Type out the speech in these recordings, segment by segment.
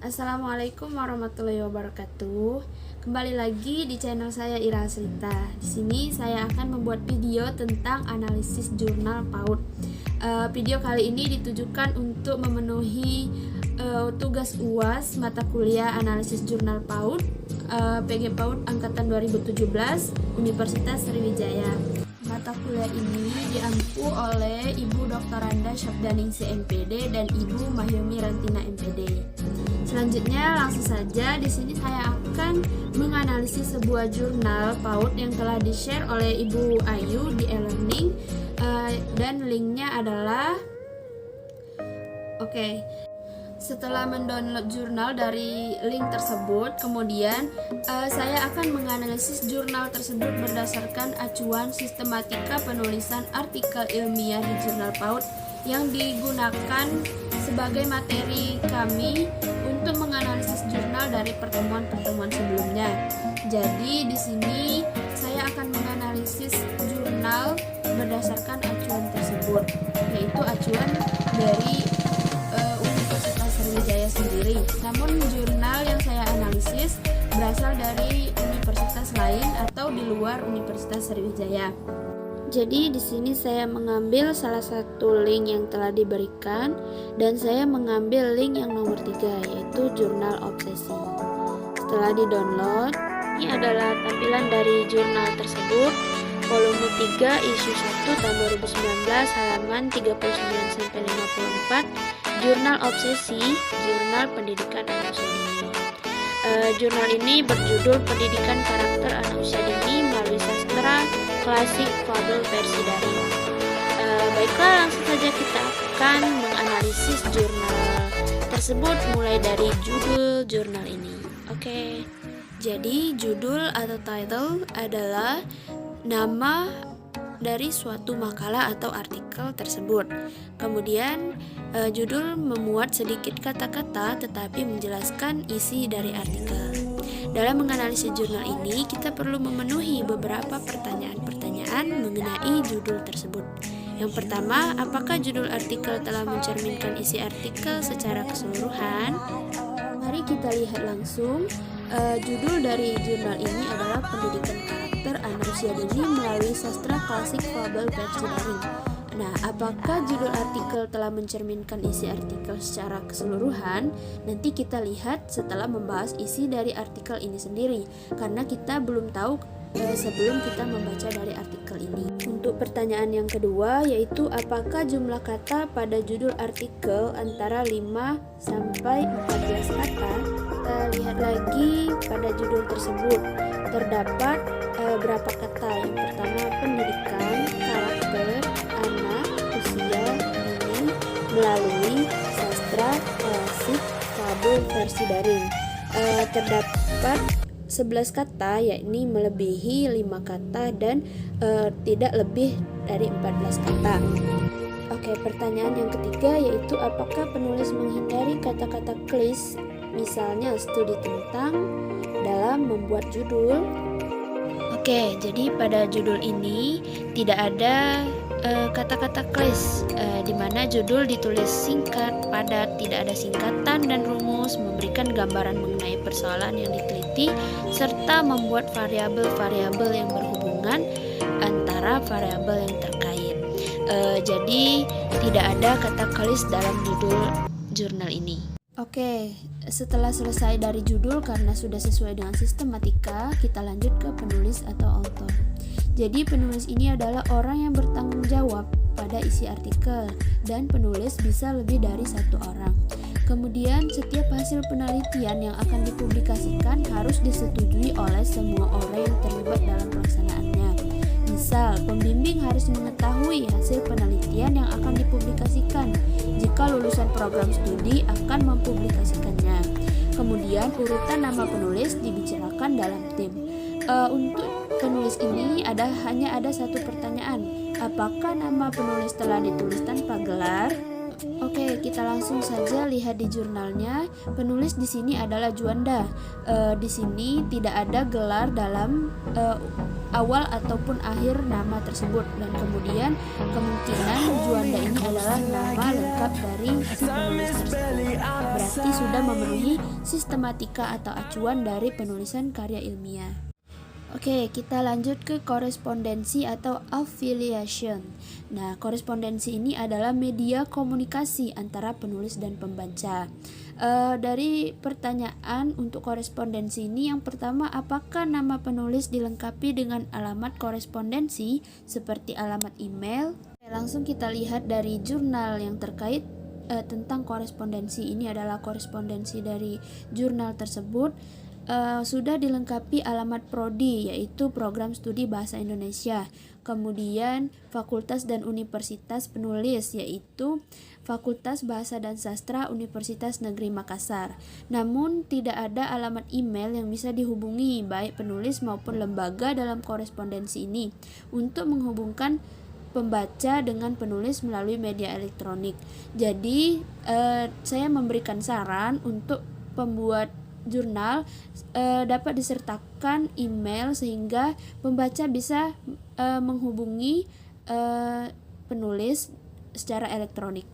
Assalamualaikum warahmatullahi wabarakatuh. Kembali lagi di channel saya Ira Aslita. Di sini saya akan membuat video tentang analisis jurnal PAUD. Video kali ini ditujukan untuk memenuhi tugas UAS mata kuliah analisis jurnal PAUD, PG PAUD angkatan 2017 Universitas Sriwijaya. Mata kuliah ini diampu oleh Ibu Dr. Randa Syabdaningsih MPD dan Ibu Mahyomi Rantina MPD. Selanjutnya langsung saja di sini saya akan menganalisis sebuah jurnal PAUD yang telah di-share oleh Ibu Ayu di e-learning, dan linknya adalah Setelah mendownload jurnal dari link tersebut, kemudian saya akan menganalisis jurnal tersebut berdasarkan acuan sistematika penulisan artikel ilmiah di jurnal PAUD yang digunakan sebagai materi kami untuk menganalisis jurnal dari pertemuan-pertemuan sebelumnya. Jadi di sini saya akan menganalisis jurnal berdasarkan acuan tersebut, yaitu acuan dari Sriwijaya sendiri. Namun jurnal yang saya analisis berasal dari universitas lain atau di luar Universitas Sriwijaya. Jadi di sini saya mengambil salah satu link yang telah diberikan dan saya mengambil link yang nomor 3, yaitu jurnal obsesi. Setelah di-download, ini adalah tampilan dari jurnal tersebut, volume 3 issue 1 tahun 2019 halaman 39 sampai 54. Jurnal Obsesi, Jurnal Pendidikan Anak Usia Dini. Jurnal ini berjudul Pendidikan Karakter Anak Usia Dini melalui sastra klasik fabel versi daring. Baiklah, langsung saja kita akan menganalisis jurnal tersebut mulai dari judul jurnal ini. Jadi judul atau title adalah nama dari suatu makalah atau artikel tersebut. Kemudian judul memuat sedikit kata-kata tetapi menjelaskan isi dari artikel. Dalam menganalisis jurnal ini, kita perlu memenuhi beberapa pertanyaan-pertanyaan mengenai judul tersebut. Yang pertama, apakah judul artikel telah mencerminkan isi artikel secara keseluruhan? Mari kita lihat langsung. Judul dari jurnal ini adalah Pendidikan Karakter Anak Usia Dini melalui sastra klasik fabel versi daring. Nah, apakah judul artikel telah mencerminkan isi artikel secara keseluruhan? Nanti kita lihat setelah membahas isi dari artikel ini sendiri, karena kita belum tahu sebelum kita membaca dari artikel ini. Untuk pertanyaan yang kedua, yaitu apakah jumlah kata pada judul artikel antara 5 sampai 14 kata? Kita lihat lagi pada judul tersebut. Terdapat berapa kata? Yang pertama, pendidikan, karakter, anak, usia, dini, melalui sastra klasik fabel versi daring. Terdapat 11 kata, yakni melebihi 5 kata dan tidak lebih dari 14 kata. Pertanyaan yang ketiga yaitu apakah penulis menghindari kata-kata klis, misalnya studi tentang, dalam membuat judul? Jadi pada judul ini tidak ada kata-kata klis, di mana judul ditulis singkat, padat, tidak ada singkatan dan rumus, memberikan gambaran mengenai persoalan yang diteliti, serta membuat variabel-variabel yang berhubungan antara variabel yang terkait. Jadi tidak ada kata klis dalam judul jurnal ini. Setelah selesai dari judul karena sudah sesuai dengan sistematika, kita lanjut ke penulis atau author. Jadi penulis ini adalah orang yang bertanggung jawab pada isi artikel, dan penulis bisa lebih dari satu orang. Kemudian setiap hasil penelitian yang akan dipublikasikan harus disetujui oleh semua orang yang terlibat dalam pelaksanaannya. Misal, pembimbing harus mengetahui hasil penelitian yang akan dipublikasikan jika lulusan program studi akan mempublikasikannya. Kemudian urutan nama penulis dibicarakan dalam tim. Untuk penulis ini hanya ada satu pertanyaan. Apakah nama penulis telah ditulis tanpa gelar? Oke, kita langsung saja lihat di jurnalnya. Penulis di sini adalah Juanda. Di sini tidak ada gelar dalam awal ataupun akhir nama tersebut, dan kemudian kemungkinan Juanda ini adalah nama lengkap dari penulis tersebut. Berarti sudah memenuhi sistematika atau acuan dari penulisan karya ilmiah. Oke, kita lanjut ke korespondensi atau affiliation. Nah, korespondensi ini adalah media komunikasi antara penulis dan pembaca. Dari pertanyaan untuk korespondensi ini, yang pertama, apakah nama penulis dilengkapi dengan alamat korespondensi seperti alamat email? Langsung kita lihat dari jurnal yang terkait tentang korespondensi. Ini adalah korespondensi dari jurnal tersebut. Sudah dilengkapi alamat prodi, yaitu Program Studi Bahasa Indonesia. Kemudian fakultas dan universitas penulis, yaitu Fakultas Bahasa dan Sastra Universitas Negeri Makassar. Namun tidak ada alamat email yang bisa dihubungi baik penulis maupun lembaga dalam korespondensi ini untuk menghubungkan pembaca dengan penulis melalui media elektronik. Jadi saya memberikan saran untuk pembuat jurnal dapat disertakan email sehingga pembaca bisa menghubungi penulis secara elektronik.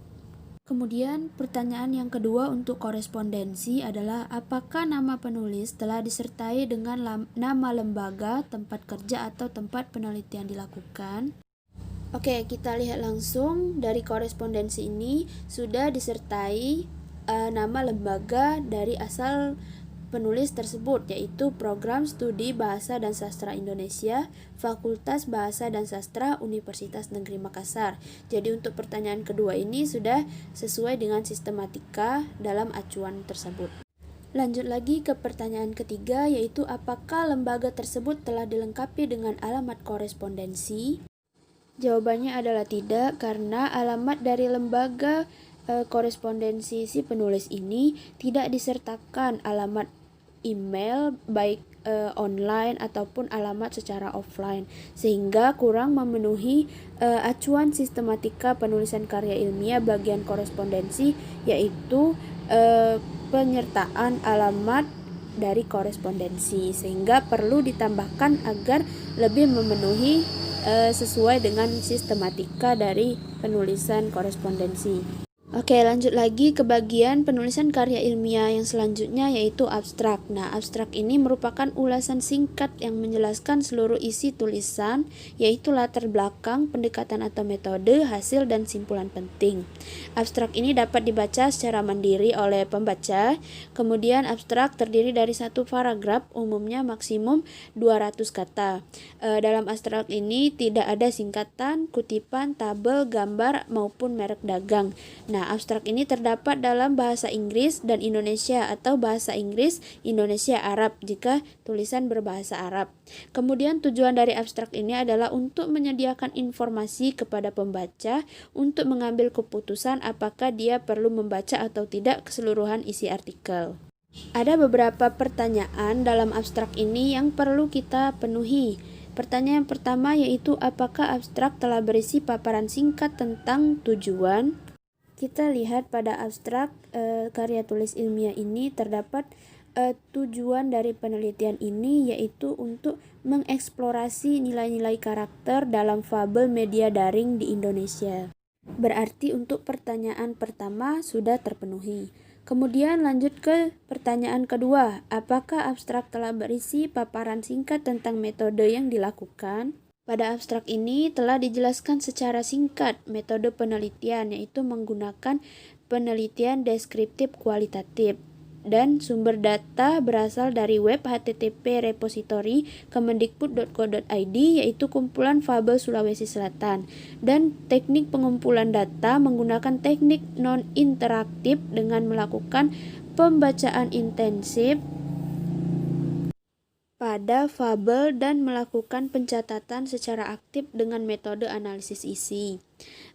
Kemudian pertanyaan yang kedua untuk korespondensi adalah apakah nama penulis telah disertai dengan nama lembaga, tempat kerja atau tempat penelitian dilakukan. Oke, kita lihat langsung dari korespondensi ini sudah disertai nama lembaga dari asal penulis tersebut, yaitu Program Studi Bahasa dan Sastra Indonesia, Fakultas Bahasa dan Sastra Universitas Negeri Makassar. Jadi untuk pertanyaan kedua ini sudah sesuai dengan sistematika dalam acuan tersebut. Lanjut lagi ke pertanyaan ketiga, yaitu apakah lembaga tersebut telah dilengkapi dengan alamat korespondensi? Jawabannya adalah tidak, karena alamat dari lembaga korespondensi si penulis ini tidak disertakan alamat email baik online ataupun alamat secara offline, sehingga kurang memenuhi acuan sistematika penulisan karya ilmiah bagian korespondensi, yaitu penyertaan alamat dari korespondensi, sehingga perlu ditambahkan agar lebih memenuhi sesuai dengan sistematika dari penulisan korespondensi. Oke, lanjut lagi ke bagian penulisan karya ilmiah yang selanjutnya, yaitu abstrak. Nah, abstrak ini merupakan ulasan singkat yang menjelaskan seluruh isi tulisan, yaitu latar belakang, pendekatan atau metode, hasil, dan simpulan penting. Abstrak ini dapat dibaca secara mandiri oleh pembaca. Kemudian abstrak terdiri dari satu paragraf, umumnya maksimum 200 kata. Dalam abstrak ini tidak ada singkatan, kutipan, tabel, gambar, maupun merek dagang. Nah, abstrak ini terdapat dalam bahasa Inggris dan Indonesia atau bahasa Inggris Indonesia Arab jika tulisan berbahasa Arab. Kemudian tujuan dari abstrak ini adalah untuk menyediakan informasi kepada pembaca untuk mengambil keputusan apakah dia perlu membaca atau tidak keseluruhan isi artikel. Ada beberapa pertanyaan dalam abstrak ini yang perlu kita penuhi. Pertanyaan pertama yaitu apakah abstrak telah berisi paparan singkat tentang tujuan? Kita lihat pada abstrak karya tulis ilmiah ini terdapat tujuan dari penelitian ini, yaitu untuk mengeksplorasi nilai-nilai karakter dalam fabel media daring di Indonesia. Berarti untuk pertanyaan pertama sudah terpenuhi. Kemudian lanjut ke pertanyaan kedua, apakah abstrak telah berisi paparan singkat tentang metode yang dilakukan? Pada abstrak ini telah dijelaskan secara singkat metode penelitian, yaitu menggunakan penelitian deskriptif kualitatif, dan sumber data berasal dari web http repository kemendikbud.go.id, yaitu kumpulan fabel Sulawesi Selatan, dan teknik pengumpulan data menggunakan teknik non-interaktif dengan melakukan pembacaan intensif pada fabel dan melakukan pencatatan secara aktif dengan metode analisis isi.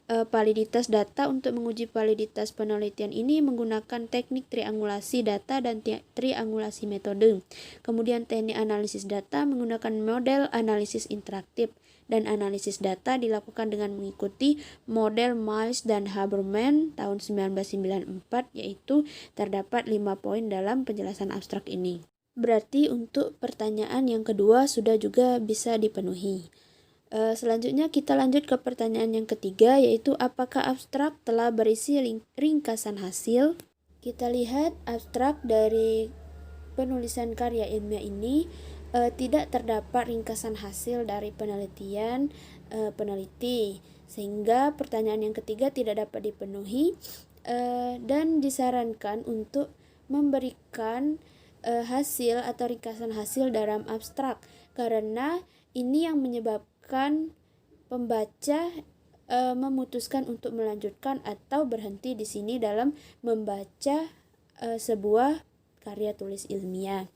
Validitas data. Untuk menguji validitas penelitian ini menggunakan teknik triangulasi data dan triangulasi metode. Kemudian teknik analisis data menggunakan model analisis interaktif, dan analisis data dilakukan dengan mengikuti model Miles dan Haberman tahun 1994, yaitu terdapat 5 poin dalam penjelasan abstrak ini. Berarti untuk pertanyaan yang kedua sudah juga bisa dipenuhi. Selanjutnya kita lanjut ke pertanyaan yang ketiga, yaitu apakah abstrak telah berisi ringkasan hasil? Kita lihat abstrak dari penulisan karya ilmiah ini tidak terdapat ringkasan hasil dari penelitian peneliti, sehingga pertanyaan yang ketiga tidak dapat dipenuhi dan disarankan untuk memberikan hasil atau ringkasan hasil dalam abstrak, karena ini yang menyebabkan pembaca memutuskan untuk melanjutkan atau berhenti di sini dalam membaca sebuah karya tulis ilmiah.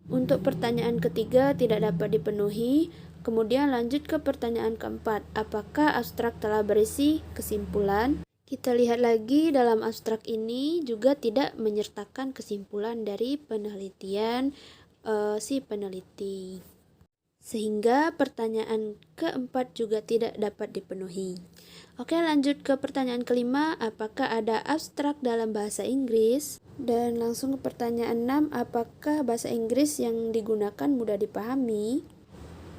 Untuk pertanyaan ketiga tidak dapat dipenuhi. Kemudian lanjut ke pertanyaan keempat, apakah abstrak telah berisi kesimpulan? Kita lihat lagi, dalam abstrak ini juga tidak menyertakan kesimpulan dari penelitian si peneliti, sehingga pertanyaan keempat juga tidak dapat dipenuhi. Oke, lanjut ke pertanyaan kelima, apakah ada abstrak dalam bahasa Inggris? Dan langsung ke pertanyaan 6, apakah bahasa Inggris yang digunakan mudah dipahami?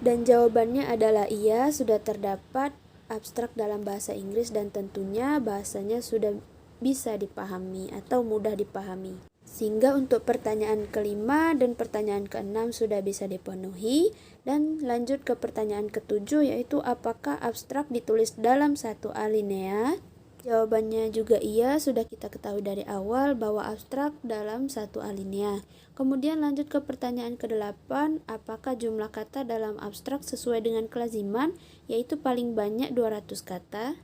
Dan jawabannya adalah iya, sudah terdapat abstrak dalam bahasa Inggris dan tentunya bahasanya sudah bisa dipahami atau mudah dipahami. Sehingga untuk pertanyaan kelima dan pertanyaan keenam sudah bisa dipenuhi. Dan lanjut ke pertanyaan ketujuh, yaitu apakah abstrak ditulis dalam satu alinea? Jawabannya juga iya, sudah kita ketahui dari awal bahwa abstrak dalam satu alinea. Kemudian lanjut ke pertanyaan ke-8, apakah jumlah kata dalam abstrak sesuai dengan kelaziman, yaitu paling banyak 200 kata.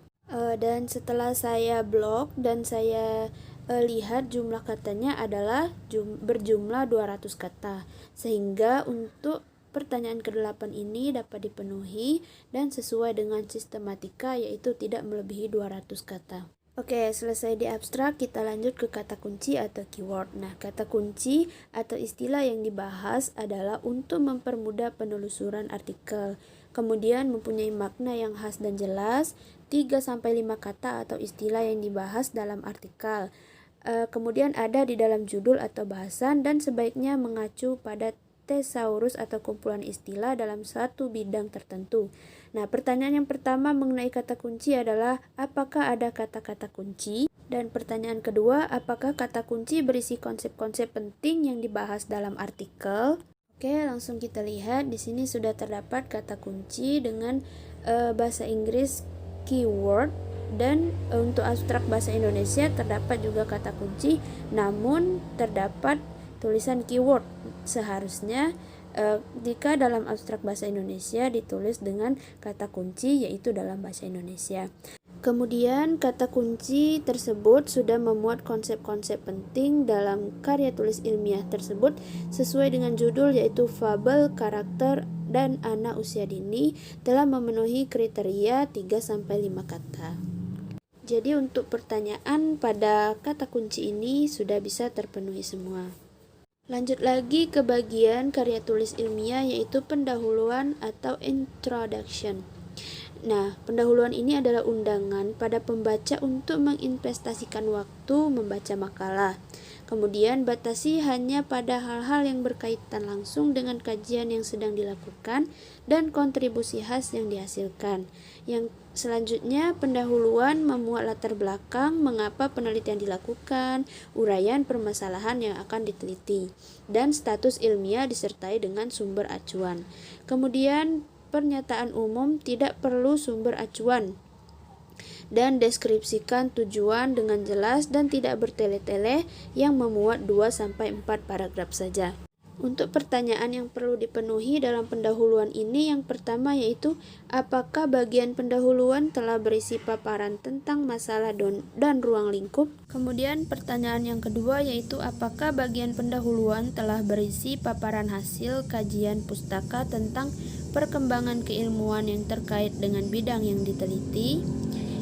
Dan setelah saya blok dan saya lihat jumlah katanya adalah berjumlah 200 kata. Sehingga untuk pertanyaan ke-8 ini dapat dipenuhi dan sesuai dengan sistematika, yaitu tidak melebihi 200 kata. Oke, selesai di abstrak, kita lanjut ke kata kunci atau keyword. Nah, kata kunci atau istilah yang dibahas adalah untuk mempermudah penelusuran artikel. Kemudian mempunyai makna yang khas dan jelas, 3-5 kata atau istilah yang dibahas dalam artikel. Kemudian ada di dalam judul atau bahasan dan sebaiknya mengacu pada thesaurus atau kumpulan istilah dalam satu bidang tertentu. Nah, pertanyaan yang pertama mengenai kata kunci adalah apakah ada kata-kata kunci? Dan pertanyaan kedua, apakah kata kunci berisi konsep-konsep penting yang dibahas dalam artikel? Oke, langsung kita lihat di sini sudah terdapat kata kunci dengan bahasa Inggris keyword. Dan untuk abstrak bahasa Indonesia terdapat juga kata kunci, namun terdapat tulisan keyword. Seharusnya jika dalam abstrak bahasa Indonesia ditulis dengan kata kunci, yaitu dalam bahasa Indonesia. Kemudian kata kunci tersebut sudah memuat konsep-konsep penting dalam karya tulis ilmiah tersebut sesuai dengan judul, yaitu fabel, karakter, dan anak usia dini, telah memenuhi kriteria 3-5 kata. Jadi untuk pertanyaan pada kata kunci ini sudah bisa terpenuhi semua. Lanjut lagi ke bagian karya tulis ilmiah, yaitu pendahuluan atau introduction. Nah, pendahuluan ini adalah undangan pada pembaca untuk menginvestasikan waktu membaca makalah. Kemudian batasi hanya pada hal-hal yang berkaitan langsung dengan kajian yang sedang dilakukan dan kontribusi khas yang dihasilkan. Yang selanjutnya, pendahuluan memuat latar belakang mengapa penelitian dilakukan, uraian permasalahan yang akan diteliti, dan status ilmiah disertai dengan sumber acuan. Kemudian pernyataan umum, tidak perlu sumber acuan, dan deskripsikan tujuan dengan jelas dan tidak bertele-tele yang memuat 2-4 paragraf saja. Untuk pertanyaan yang perlu dipenuhi dalam pendahuluan ini, yang pertama yaitu apakah bagian pendahuluan telah berisi paparan tentang masalah dan ruang lingkup. Kemudian pertanyaan yang kedua yaitu apakah bagian pendahuluan telah berisi paparan hasil kajian pustaka tentang perkembangan keilmuan yang terkait dengan bidang yang diteliti.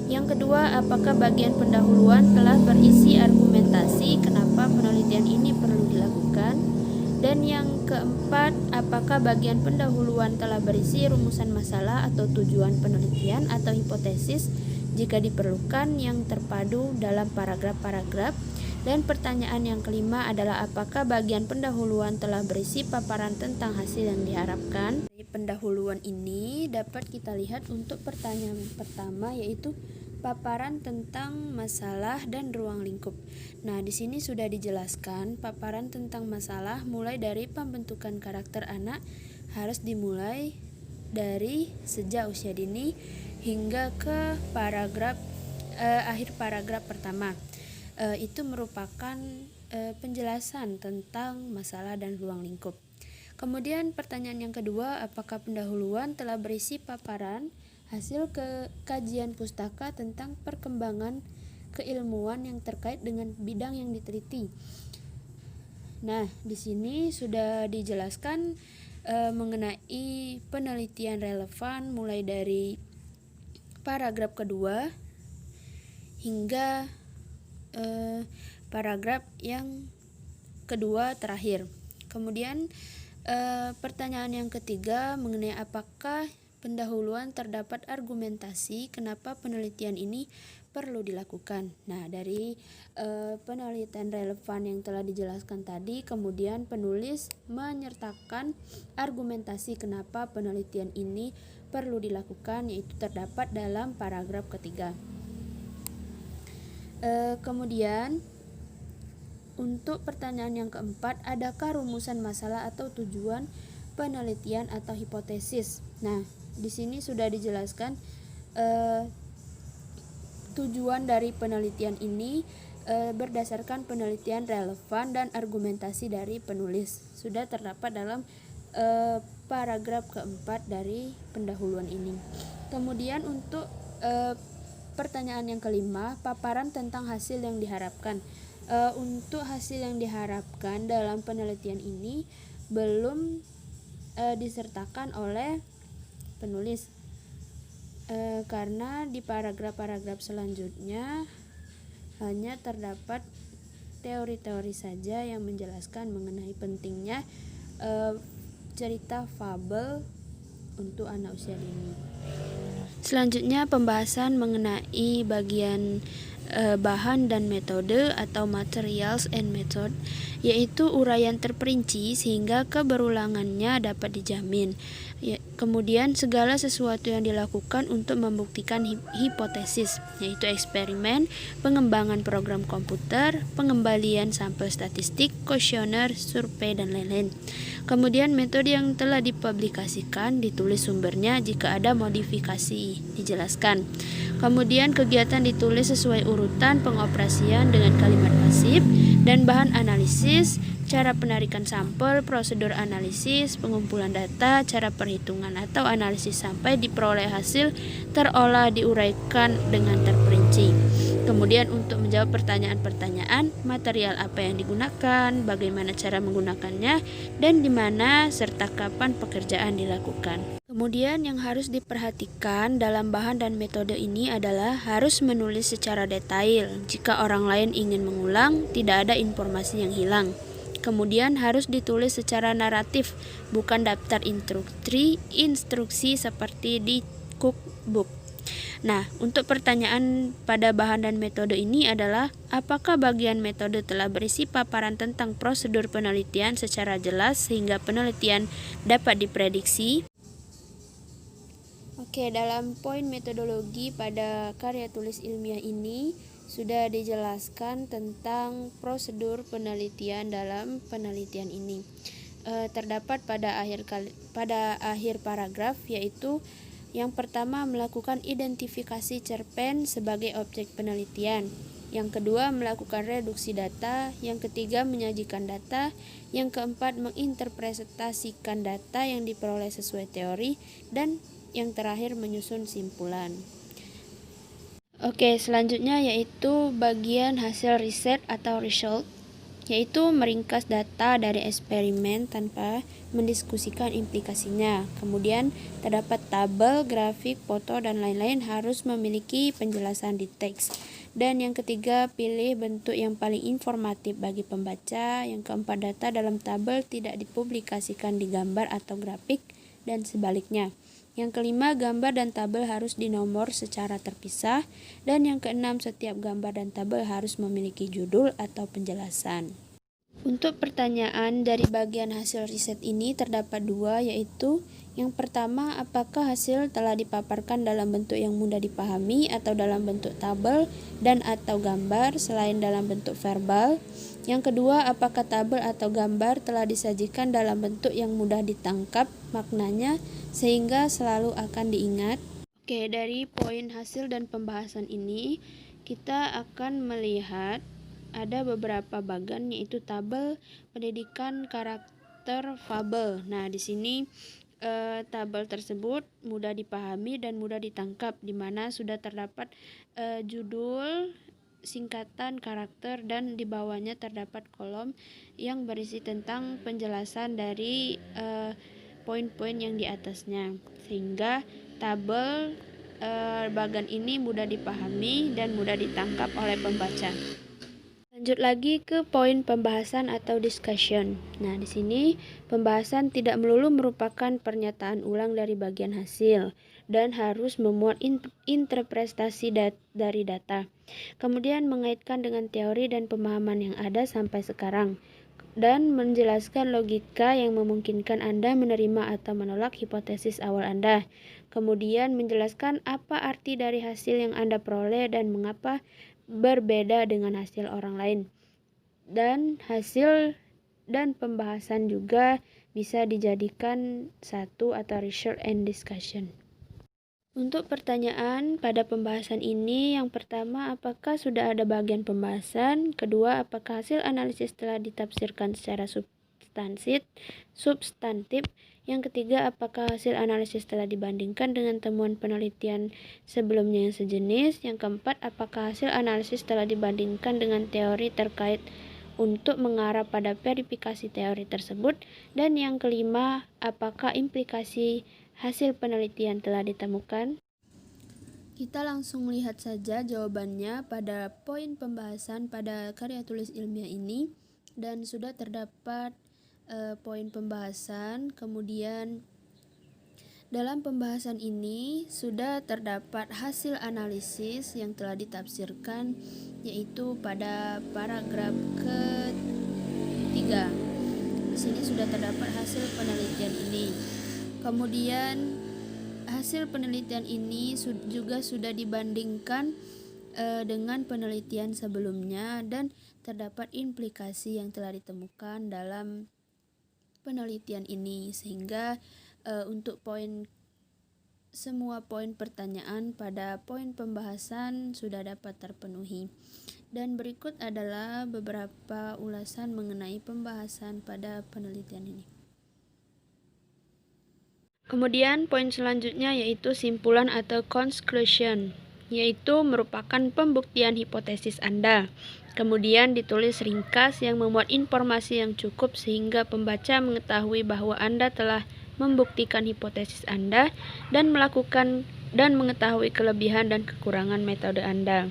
Yang kedua, apakah bagian pendahuluan telah berisi argumentasi kenapa penelitian ini perlu dilakukan. Dan yang keempat, apakah bagian pendahuluan telah berisi rumusan masalah atau tujuan penelitian atau hipotesis jika diperlukan yang terpadu dalam paragraf-paragraf. Dan pertanyaan yang kelima adalah apakah bagian pendahuluan telah berisi paparan tentang hasil yang diharapkan. Dari pendahuluan ini dapat kita lihat untuk pertanyaan pertama yaitu paparan tentang masalah dan ruang lingkup. Nah, di sini sudah dijelaskan paparan tentang masalah mulai dari pembentukan karakter anak harus dimulai dari sejak usia dini hingga ke akhir paragraf pertama. Itu merupakan penjelasan tentang masalah dan ruang lingkup. Kemudian pertanyaan yang kedua, apakah pendahuluan telah berisi paparan hasil kajian pustaka tentang perkembangan keilmuan yang terkait dengan bidang yang diteliti. Nah, di sini sudah dijelaskan mengenai penelitian relevan mulai dari paragraf kedua hingga paragraf yang kedua terakhir. Kemudian pertanyaan yang ketiga mengenai apakah pendahuluan terdapat argumentasi kenapa penelitian ini perlu dilakukan. Nah, dari penelitian relevan yang telah dijelaskan tadi, kemudian penulis menyertakan argumentasi kenapa penelitian ini perlu dilakukan, yaitu terdapat dalam paragraf ketiga. Kemudian untuk pertanyaan yang keempat, adakah rumusan masalah atau tujuan penelitian atau hipotesis? Nah, di sini sudah dijelaskan tujuan dari penelitian ini berdasarkan penelitian relevan dan argumentasi dari penulis. Sudah terdapat dalam paragraf keempat dari pendahuluan ini. Kemudian untuk pertanyaan yang kelima, paparan tentang hasil yang diharapkan. Untuk hasil yang diharapkan dalam penelitian ini belum disertakan oleh penulis karena di paragraf-paragraf selanjutnya hanya terdapat teori-teori saja yang menjelaskan mengenai pentingnya cerita fabel untuk anak usia dini. Selanjutnya pembahasan mengenai bagian bahan dan metode atau materials and method, yaitu uraian terperinci sehingga keberulangannya dapat dijamin. Kemudian segala sesuatu yang dilakukan untuk membuktikan hipotesis, yaitu eksperimen, pengembangan program komputer, pengembalian sampel statistik, kuesioner, survei, dan lain-lain. Kemudian metode yang telah dipublikasikan, ditulis sumbernya, jika ada modifikasi dijelaskan. Kemudian kegiatan ditulis sesuai urutan pengoperasian dengan kalimat pasif, dan bahan analisis, cara penarikan sampel, prosedur analisis, pengumpulan data, cara perhitungan atau analisis sampai diperoleh hasil terolah diuraikan dengan terperinci. Kemudian untuk menjawab pertanyaan-pertanyaan, material apa yang digunakan, bagaimana cara menggunakannya, dan di mana serta kapan pekerjaan dilakukan. Kemudian yang harus diperhatikan dalam bahan dan metode ini adalah harus menulis secara detail. Jika orang lain ingin mengulang, tidak ada informasi yang hilang. Kemudian harus ditulis secara naratif, bukan daftar instruksi seperti di cookbook. Nah, untuk pertanyaan pada bahan dan metode ini adalah apakah bagian metode telah berisi paparan tentang prosedur penelitian secara jelas sehingga penelitian dapat diprediksi? Oke, dalam poin metodologi pada karya tulis ilmiah ini sudah dijelaskan tentang prosedur penelitian dalam penelitian ini. Terdapat pada akhir paragraf, yaitu yang pertama melakukan identifikasi cerpen sebagai objek penelitian. Yang kedua, melakukan reduksi data. Yang ketiga, menyajikan data. Yang keempat, menginterpretasikan data yang diperoleh sesuai teori. Dan yang terakhir, menyusun simpulan. Oke, selanjutnya yaitu bagian hasil riset atau result, yaitu meringkas data dari eksperimen tanpa mendiskusikan implikasinya. Kemudian terdapat tabel, grafik, foto, dan lain-lain harus memiliki penjelasan di teks. Dan yang ketiga, pilih bentuk yang paling informatif bagi pembaca. Yang keempat, data dalam tabel tidak dipublikasikan di gambar atau grafik dan sebaliknya. Yang kelima, gambar dan tabel harus dinomor secara terpisah. Dan yang keenam, setiap gambar dan tabel harus memiliki judul atau penjelasan. Untuk pertanyaan dari bagian hasil riset ini terdapat dua, yaitu yang pertama, apakah hasil telah dipaparkan dalam bentuk yang mudah dipahami atau dalam bentuk tabel dan atau gambar selain dalam bentuk verbal. Yang kedua, apakah tabel atau gambar telah disajikan dalam bentuk yang mudah ditangkap maknanya sehingga selalu akan diingat. Oke, dari poin hasil dan pembahasan ini kita akan melihat ada beberapa bagan, yaitu tabel, pendidikan, karakter, fabel. Nah, di sini tabel tersebut mudah dipahami dan mudah ditangkap, di mana sudah terdapat judul, singkatan, karakter, dan di bawahnya terdapat kolom yang berisi tentang penjelasan dari poin-poin yang di atasnya, sehingga tabel bagan ini mudah dipahami dan mudah ditangkap oleh pembaca. Lanjut lagi ke poin pembahasan atau discussion. Nah, di sini pembahasan tidak melulu merupakan pernyataan ulang dari bagian hasil dan harus memuat interpretasi dari data. Kemudian mengaitkan dengan teori dan pemahaman yang ada sampai sekarang dan menjelaskan logika yang memungkinkan Anda menerima atau menolak hipotesis awal Anda. Kemudian menjelaskan apa arti dari hasil yang Anda peroleh dan mengapa berbeda dengan hasil orang lain. Dan hasil dan pembahasan juga bisa dijadikan satu atau research and discussion. Untuk pertanyaan pada pembahasan ini, yang pertama, apakah sudah ada bagian pembahasan? Kedua, apakah hasil analisis telah ditafsirkan secara substantif? Yang ketiga, apakah hasil analisis telah dibandingkan dengan temuan penelitian sebelumnya yang sejenis? Yang keempat, apakah hasil analisis telah dibandingkan dengan teori terkait untuk mengarah pada verifikasi teori tersebut? Dan yang kelima, apakah implikasi hasil penelitian telah ditemukan? Kita langsung lihat saja jawabannya pada poin pembahasan pada karya tulis ilmiah ini, dan sudah terdapat poin pembahasan. Kemudian dalam pembahasan ini sudah terdapat hasil analisis yang telah ditafsirkan, yaitu pada paragraf ketiga. Di sini sudah terdapat hasil penelitian ini. Kemudian hasil penelitian ini juga sudah dibandingkan dengan penelitian sebelumnya dan terdapat implikasi yang telah ditemukan dalam penelitian ini, sehingga untuk semua poin pertanyaan pada poin pembahasan sudah dapat terpenuhi. Dan berikut adalah beberapa ulasan mengenai pembahasan pada penelitian ini. Kemudian poin selanjutnya yaitu simpulan atau conclusion, yaitu merupakan pembuktian hipotesis Anda. Kemudian ditulis ringkas yang memuat informasi yang cukup sehingga pembaca mengetahui bahwa Anda telah membuktikan hipotesis Anda dan mengetahui kelebihan dan kekurangan metode Anda.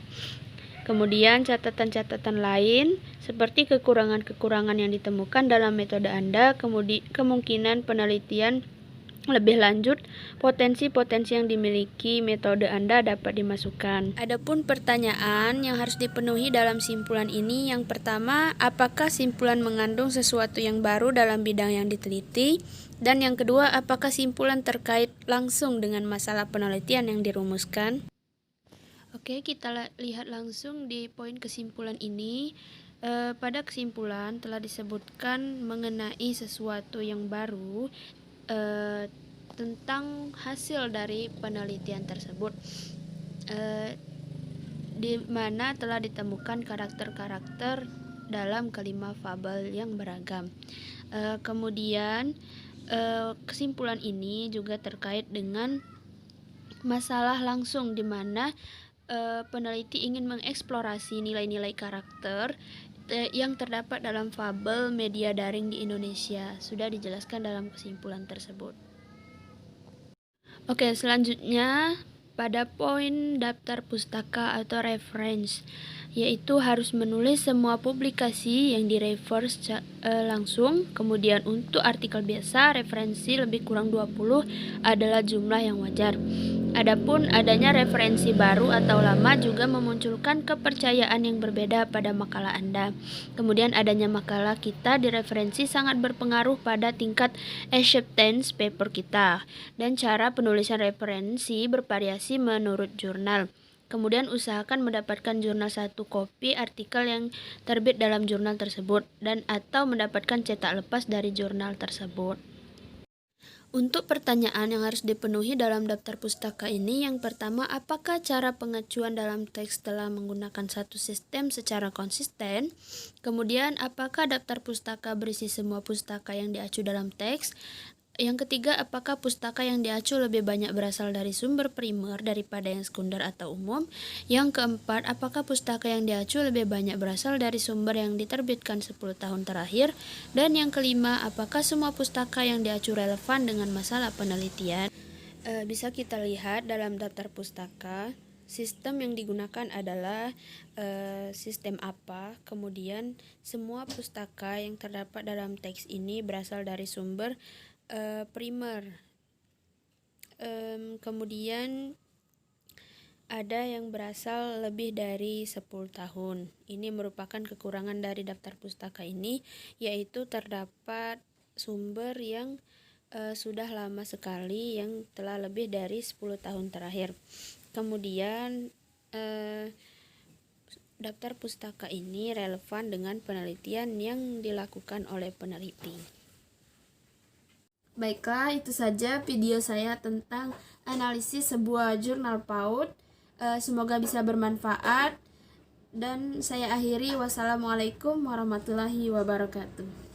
Kemudian catatan-catatan lain seperti kekurangan-kekurangan yang ditemukan dalam metode Anda, kemungkinan penelitian lebih lanjut, potensi-potensi yang dimiliki metode Anda dapat dimasukkan. Adapun pertanyaan yang harus dipenuhi dalam simpulan ini, yang pertama, apakah simpulan mengandung sesuatu yang baru dalam bidang yang diteliti? Dan yang kedua, apakah simpulan terkait langsung dengan masalah penelitian yang dirumuskan? Oke, kita lihat langsung di poin kesimpulan ini. Pada kesimpulan telah disebutkan mengenai sesuatu yang baru tentang hasil dari penelitian tersebut. di mana telah ditemukan karakter-karakter dalam kelima fabel yang beragam. Kemudian kesimpulan ini juga terkait dengan masalah langsung di mana peneliti ingin mengeksplorasi nilai-nilai karakter yang terdapat dalam fabel media daring di Indonesia. Sudah dijelaskan dalam kesimpulan tersebut. Oke, selanjutnya pada poin daftar pustaka atau reference, yaitu harus menulis semua publikasi yang direfer langsung. Kemudian untuk artikel biasa, referensi lebih kurang 20 adalah jumlah yang wajar. Adapun adanya referensi baru atau lama juga memunculkan kepercayaan yang berbeda pada makalah Anda. Kemudian adanya makalah kita di referensi sangat berpengaruh pada tingkat acceptance paper kita. Dan cara penulisan referensi bervariasi menurut jurnal. Kemudian usahakan mendapatkan jurnal 1 kopi artikel yang terbit dalam jurnal tersebut dan atau mendapatkan cetak lepas dari jurnal tersebut. Untuk pertanyaan yang harus dipenuhi dalam daftar pustaka ini, yang pertama, apakah cara pengacuan dalam teks telah menggunakan satu sistem secara konsisten? Kemudian, apakah daftar pustaka berisi semua pustaka yang diacu dalam teks? Yang ketiga, apakah pustaka yang diacu lebih banyak berasal dari sumber primer daripada yang sekunder atau umum? Yang keempat, apakah pustaka yang diacu lebih banyak berasal dari sumber yang diterbitkan 10 tahun terakhir? Dan yang kelima, apakah semua pustaka yang diacu relevan dengan masalah penelitian? Bisa kita lihat dalam daftar pustaka, sistem yang digunakan adalah sistem apa, kemudian semua pustaka yang terdapat dalam teks ini berasal dari sumber primer. Kemudian ada yang berasal lebih dari 10 tahun. Ini merupakan kekurangan dari daftar pustaka ini, yaitu terdapat sumber yang sudah lama sekali, yang telah lebih dari 10 tahun terakhir. Kemudian daftar pustaka ini relevan dengan penelitian yang dilakukan oleh peneliti. Baiklah, itu saja video saya tentang analisis sebuah jurnal PAUD. Semoga bisa bermanfaat. Dan saya akhiri, wassalamualaikum warahmatullahi wabarakatuh.